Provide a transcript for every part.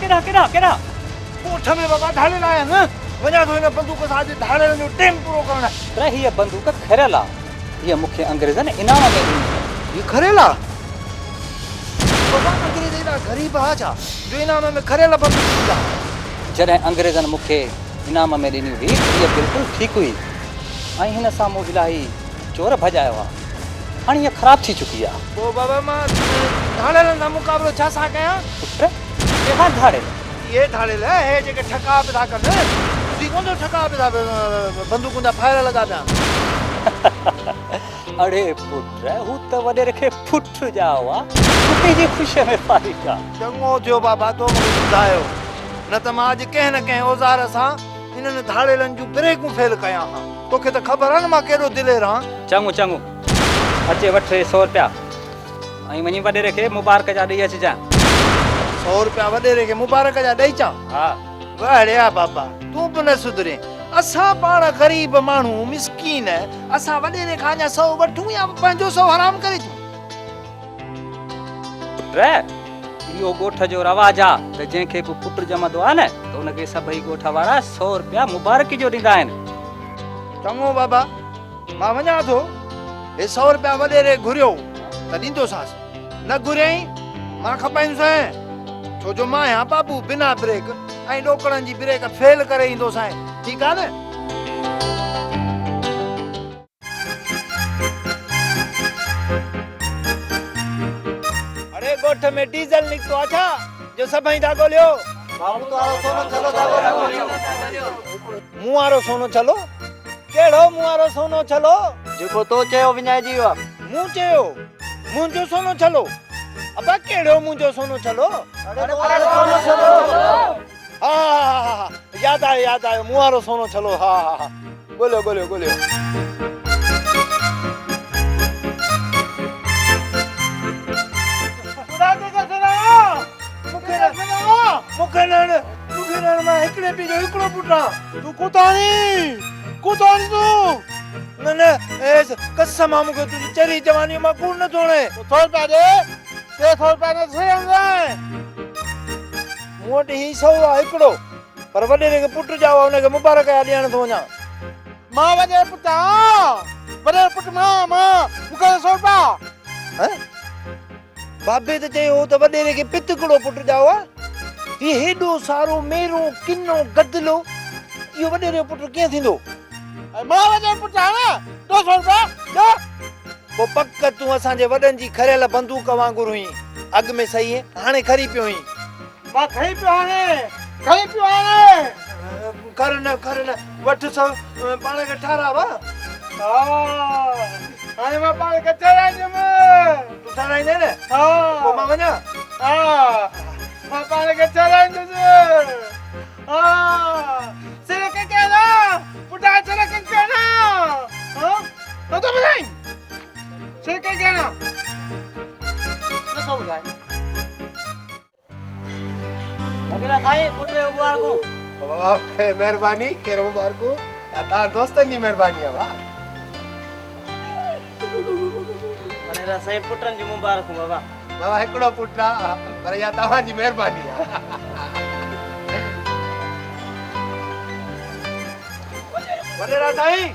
केड़ा कोठ में बाबा ढाले लाया न वञा तो इन बंदूक सां ढाले जो टेम पूरो करणु पर हीअ बंदूक खरियल आहे हीअ मूंखे अंग्रेज़नि इनाम में ॾिनी ये खरेला बाबा अंग्रेज एॾा ग़रीब आ छा जो इनाम में खरेला बंदूक ॾींदा जॾहिं अंग्रेज़नि मूंखे इनाम में ॾिनी हुई हीअ बिल्कुलु ठीकु हुई ऐं हिन सां मूं इलाही चोर भॼायो आहे हाणे हीअ ख़राबु थी चुकी आहे पोइ बाबा मां ढालेलनि सां मुक़ाबिलो छा सां कयां पुट केॾा धाड़ेल ये ढालेल हे जेके ठका पिया था कनि तुंहिंजी कोन ठका पिया था बंदूकुनि जा फायर लॻा पिया अड़े पुट हू त वॾेरे खे फुट जा हुआ तुंहिंजी ख़ुशीअ में फारिक आहे चङो थियो बाबा तो मूंखे ॿुधायो न त मां अॼु कंहिं न कंहिं औज़ार सां इन्हनि धाड़ेलनि जूं ब्रेकूं फेल कयां हा तोखे त ख़बर आहे न मां केॾो दिलेर आहियां चङो अचे वठ 100 रुपया ऐं वञी वॾेरे खे मुबारक जा ॾेई अचिजांइ 100 रुपया वॾेरे खे मुबारक जा ॾेई अचां हा वाड़िया बाबा तूं बि न सुधरे असां पाण ग़रीब माण्हू मिसकीन असां वॾेरे खां अञा 100 वठूं या पंहिंजो 100 हराम करे ॾियूं इहो ॻोठ जो रवाज आहे त जंहिंखे बि पुट ॼमंदो आहे न त उनखे सभई ॻोठ वारा 100 रुपया मुबारकी जो ॾींदा आहिनि चङो बाबा मां वञा थो हे 100 रुपया वॾेरे घुरियो त ॾींदोसांसि न घुरियई मां खपाईंदुसि छो जो मां आहियां बाबू बिना ब्रेक ऐं ॾोकड़नि जी ब्रेक फेल करे ईंदोसांइ ठीकु आहे न अरे ॻोठ में डीज़ल निकितो आहे छा जो सभई था ॻोल्हियो मूं वारो सोनो चलो कहिड़ो मूं वारो सोनो चलो जेको तो चयो विञाए जी वियो मूं चयो मुंहिंजो सोनो चलो अबा कहिड़ो मुंहिंजो सोनो चलो हा यादि आयो मूं वारो सोनो चलो हा ॻोल्हियो मूंखे न मां हिकिड़े पीउ जो हिकिड़ो पुटु आहियां तूं कुताणी तूं न कसम आहे मूंखे तुंहिंजी चरी जवानी मां कूड़ न थोड़े 100 रुपया ॾे 100 रुपया न थिए मूं वटि ही 100 आहे हिकिड़ो पर वॾेरे खे पुटु जाओ हुनखे मुबारक जा ॾियण थो वञा मां वॾे पुटु मां मूंखे 100 रुपया बाबे त चयो त वॾेरे खे पितकड़ो पुटु जाओ आहे ही हेॾो सारो मेरो किनो गदलो इहो वॾेरे पुटु कीअं थींदो मां वॾे पुटु आहियां 200 रुपया पोइ पक तूं असांजे वॾनि जी खरियल बंदूक वांगुरु हुई अॻु में सही है हाणे खरी पियो हुई मां खरी पियो हाणे कर न वठ सौ पाण खे ठारावा हाणे मां पाण खे ठाराईंदुमि तूं ठाराईंदे न पोइ मां वञा मां पाण खे ठाराईंदुसि सिर खे कहना पुटा सिर खे कहना तो बुधाई सिर खे कहना नथो बुधाई अगला खाई पुटे मुबारक वाह मेहरबानी केरो मुबारक ता दोस्तन जी मेहरबानी है वाह मनेरा सही पुटन जी मुबारक बाबा बाबा हिकड़ो पुटा पर या तवा जी मेहरबानी है वडेरा साईं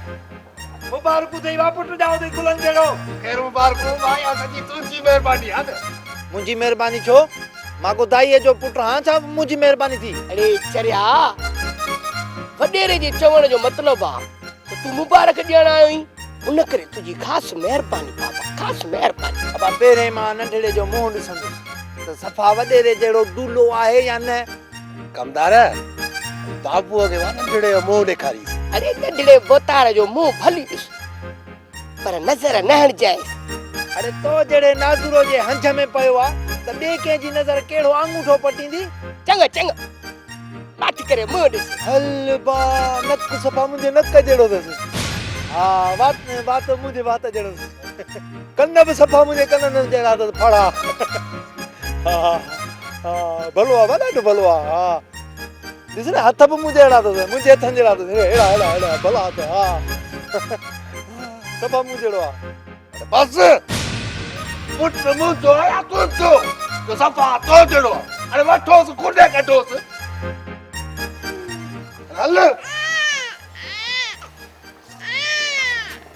मुबारक देई वा पुट जाओ दे गुलन जेड़ो केरो मुबारक भाई असांजी तुंहिंजी मेहरबानी है मुंहिंजी मेहरबानी छो मागो दाईअ जो पुटु हां छा मुंहिंजी मेहरबानी थी अरे चरिया वडेरे जे चवण जो मतलब आ तू मुबारक ॾियण आयो ही उन करे तुझी खास मेहरबानी बाबा खास मेहरबानी अब पहिरे मां नंढड़े जो मुंह ॾिसंदुसि त सफ़ा वडेरे जहिड़ो डूलो आहे या न कमदार बाबूअ खे नंढड़े जो मुंह ॾेखारीस अरे नंढड़े बोतार जो मुंह भली ॾिस पर नज़र न हणजाए अरे तो जहिड़े नाज़ुरो जे हंज में पियो आहे त ॿिए कंहिंजी नज़र कहिड़ो आंगूठो पटींदी चङो माठ करे मुंह ॾिस हल बा नक सफ़ा मुंहिंजे नक जहिड़ो अथसि हा वात मुंहिंजे वात जहिड़ो अथसि कन बि सफ़ा मुंहिंजे कननि जहिड़ा अथसि फड़ा हा भलो आहे ॾाढो भलो आहे हा ॾिस न हथ बि मुंहिंजे अहिड़ा अथसि मुंहिंजे हथनि जहिड़ा अथसि अहिड़ा भला हथ हा सफ़ा मूं जहिड़ो आहे बस पुट मुंहिंजो आहे तुंहिंजो सफ़ा तो जहिड़ो आहे अरे वठोसि खुॾे कढोसि हल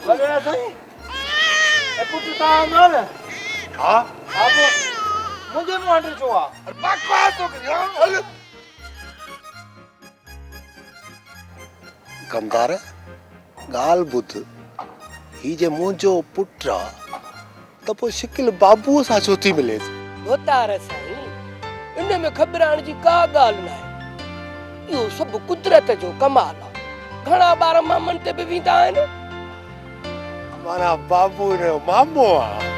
वॾेरा साईं ए पुट तव्हां हूंदो न हा हा पोइ मुंहिंजे मूं वटि छो आहे अरे बकवास थो करी हा हल कमदार ॻाल्हि ॿुध ही जे मुंहिंजो पुटु आहे त पोइ शिकिल बाबूअ सां छो थी मिलेसि होतार साईं इन में घबराइण जी का ॻाल्हि न आहे इहो सभु कुदरत जो कमाल आहे घणा ॿार मामनि ते बि वेंदा आहिनि माना बाबू जो मामो आहे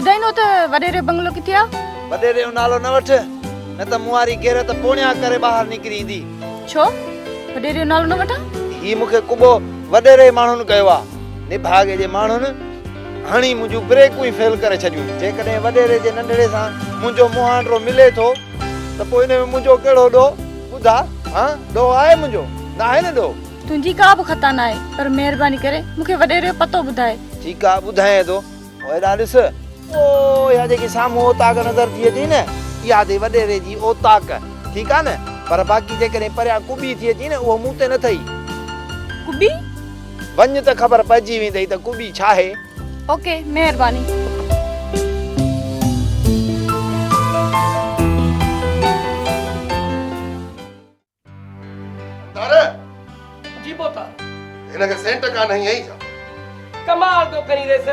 ॿुधाईंदो त वॾेरे बंगलो किथे आहे वॾेरे जो नालो न वठ न त मूं वारी केर त पोणिया करे ॿाहिरि निकिरी ईंदी छो वॾेरे जो नालो न वठां ही मूंखे कुबो वॾेरे माण्हुनि कयो आहे निभागे जे माण्हुनि हणी मुंहिंजूं ब्रेकूं ई फेल करे छॾियूं जेकॾहिं वॾेरे जे नंढड़े सां मुंहिंजो मुहांडो मिले थो त पोइ हिन में मुंहिंजो कहिड़ो ॾोह ॿुधा हा ॾोह आहे मुंहिंजो न आहे न ॾोह तुंहिंजी का बि ख़ता न आहे पर महिरबानी करे मूंखे वॾेरे जो पतो ॿुधाए ठीकु आहे ॿुधायां थो हेॾा ॾिस ओ इहा जेकी साम्हूं ओताक नज़र थी अचे न इहा थी वॾेरे जी ओताक ठीकु आहे न पर बाक़ी जेकॾहिं परियां कुॿी थी अचे न उहो मूं ते न अथई कुॿी वञ त ख़बर पइजी वेंदई त कुॿी छा आहे ओके महिरबानी दादा जी बोता हिनखे सेंट कान आई छा कमाल तो करी रेस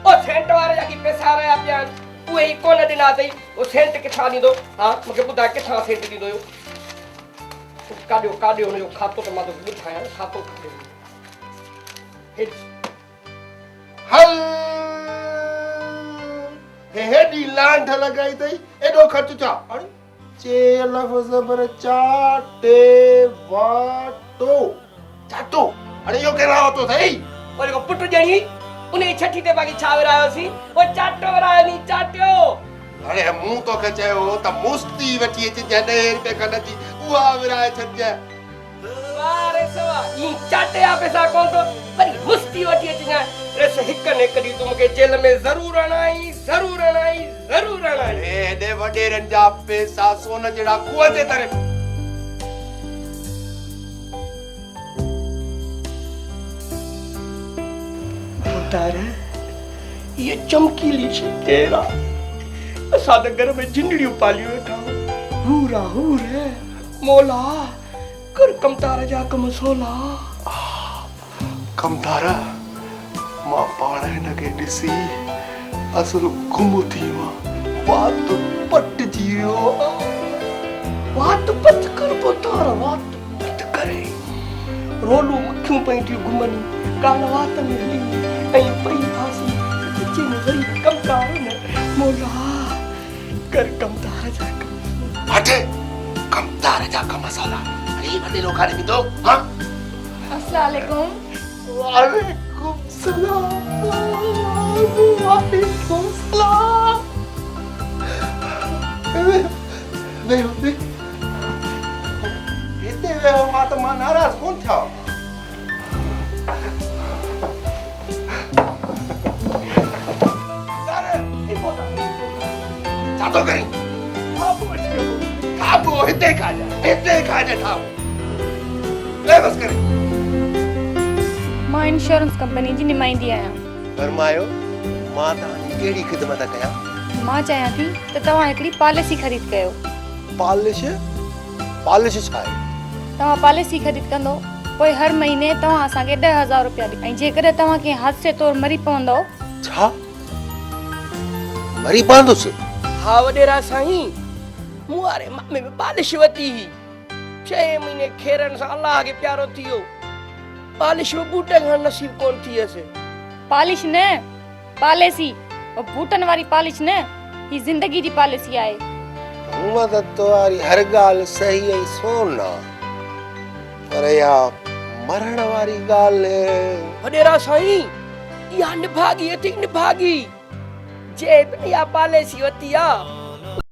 ओ सेंट वारे जाकी पैसा रहा पिया उहे ई कोन ॾिना अथई ओ सेंट किथां ॾींदो हा मूंखे ॿुधाए किथां सेंट ॾींदो हुयो काॾियो हुनजो खातो त मां तोखे ॿुधायां खातो हल हे हेॾी लांढ लॻाई अथई एॾो ख़र्च छा चे लफ़्ज़ पर चाटे वाटो चाटो अरे इहो कहिड़ा थो सही और को पुट जणी उन छठी ते बाकी छा विरायोसी ओ चाटो विरायो नी चाटियो अरे मूं तोखे चयो त मुस्ती वठी अच जॾहिं रुपए खन अची उहा विराए छॾिजे वारे सवा ई चाटे आ पैसा कोन तो वरी मुस्ती वठी अचना रेस हिक ने कडी तू मूंखे जेल में जरूर अणाई हेॾे वॾेरनि जा पैसा सोन जहिड़ा कुआ ते तरे तार ये चमकीली सी तेरा असां त घर में जिंदड़ियूं पालियूं वेठा हूरा है मौला कर कमतार जा कम सोला कमदारा मां पाण हिनखे ॾिसी असुल गुम थी वात पटिजी वियो वात पत कर पोतार वात पत करे रोलू मखियूं पई थियूं घुमनी कान वात में हली ऐं पई फासी सच्चे में वरी कमतार न मौला कर कमतार जा कम हटे कमदार जा कम साला अरे वॾे लोकाने बि तो हां अस्सलाम वालेकुम वालेकुम सलाम वालेकुम सलाम वे इते वे मां त मां नाराज़ कोन था तो कहीं खाबो हिते खा जा था ले बस करे मां इंश्योरेंस कंपनी जी नुमाइंदी आहियां फरमायो मां तव्हांजी कहिड़ी ख़िदमत कयां मां चाहियां थी त तव्हां हिकिड़ी पॉलिसी ख़रीद कयो पॉलिश छा आहे तव्हां पॉलिसी ख़रीद कंदो पोइ हर महीने तव्हां असांखे 10,000 रुपया ॾींदा ऐं जेकॾहिं तव्हां कंहिं हादसे तौरु मरी पवंदो छा मरी पवंदुसि हा वॾेरा साईं मूं वारे मामे में बालिश वती 6 महीने खेरन सां अल्लाह खे प्यारो थी वियो बालिश में बूटे खां नसीब कोन थी असे पॉलिश न पॉलिसी वो बूटन वारी पॉलिश न ही जिंदगी जी पॉलिसी आहे हूअं त तुम्हारी हर ॻाल्हि सही ऐं सोन पर या मरण वारी ॻाल्हि वॾेरा साईं इहा निभागी थी निभागी जे बिया पॉलिसी वरिती आहे